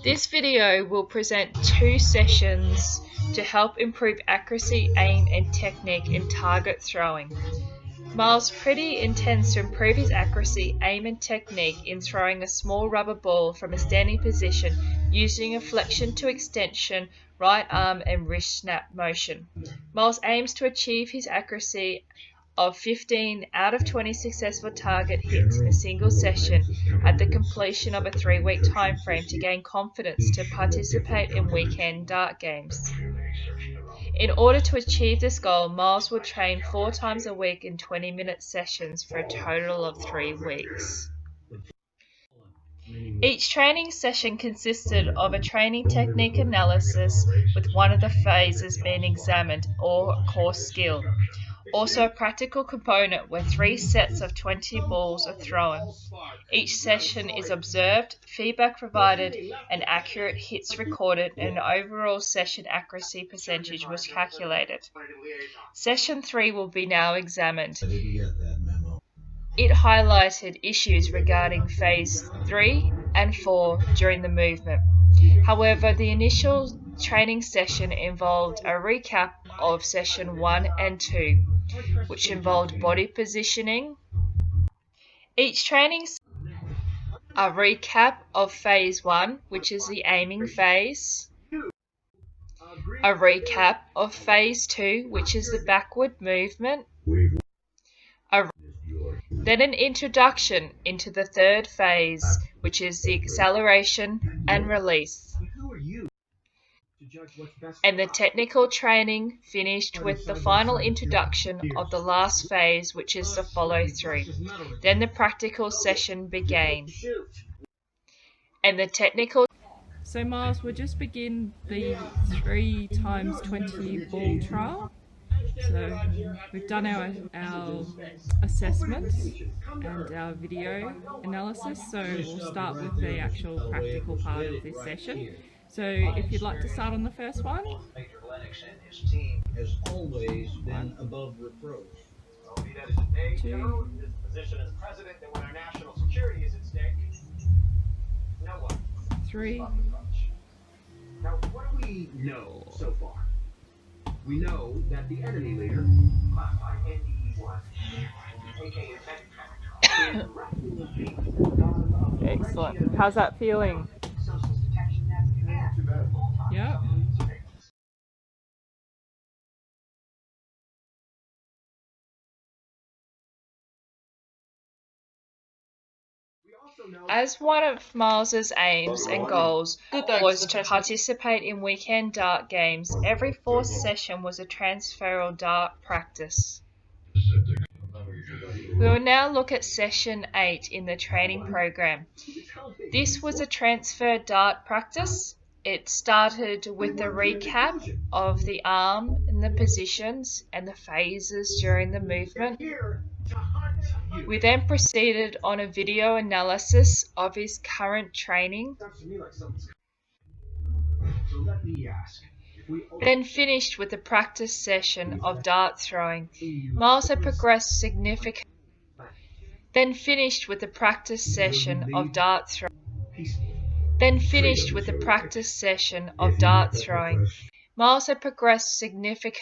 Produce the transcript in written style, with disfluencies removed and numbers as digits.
This video will present 2 sessions to help improve accuracy, aim and technique in target throwing. Miles Pretty intends to improve his accuracy, aim and technique in throwing a small rubber ball from a standing position using a flexion to extension, right arm and wrist snap motion. Miles aims to achieve his accuracy of 15 out of 20 successful target hits in a single session at the completion of a 3-week time frame to gain confidence to participate in weekend dart games. In order to achieve this goal, Miles will train 4 times a week in 20-minute sessions for a total of 3 weeks. Each training session consisted of a training technique analysis with one of the phases being examined or core skill. Also a practical component where 3 sets of 20 balls are thrown. Each session is observed, feedback provided, and accurate hits recorded, and an overall session accuracy percentage was calculated. Session 3 will be now examined. It highlighted issues regarding phase 3 and 4 during the movement. However, the initial training session involved a recap of session 1 and 2, which involved body positioning. Each training a recap of phase 1, which is the aiming phase. A recap of phase 2, which is the backward movement. Then an introduction into the 3rd phase, which is the acceleration and release. And the technical training finished with the final introduction of the last phase, which is the follow-through. Then the practical session began. And the technical... So Miles, we'll just begin the 3 times 20 ball trial. So we've done our assessment and our video analysis, so we'll start with the actual practical part of this session. So if you'd like to start on the first one. Major Lennox and his team has always been above reproach. Well, be that as it may, General, his position as president and when our national security is at stake. Now what? 3. Now what do we know so far? We know that the enemy leader, classified NDE-1, aka Excellent. How's that feeling? Yep. As one of Miles's aims and goals was to participate in weekend dart games, every 4th session was a transferal dart practice. We will now look at session 8 in the training program. This was a transfer dart practice. It started with the recap of the arm and the positions and the phases during the movement. We then proceeded on a video analysis of his current training, then finished with a practice session of dart throwing. Miles had progressed significantly. Then finished with a practice session of dart throwing. Miles had progressed significantly.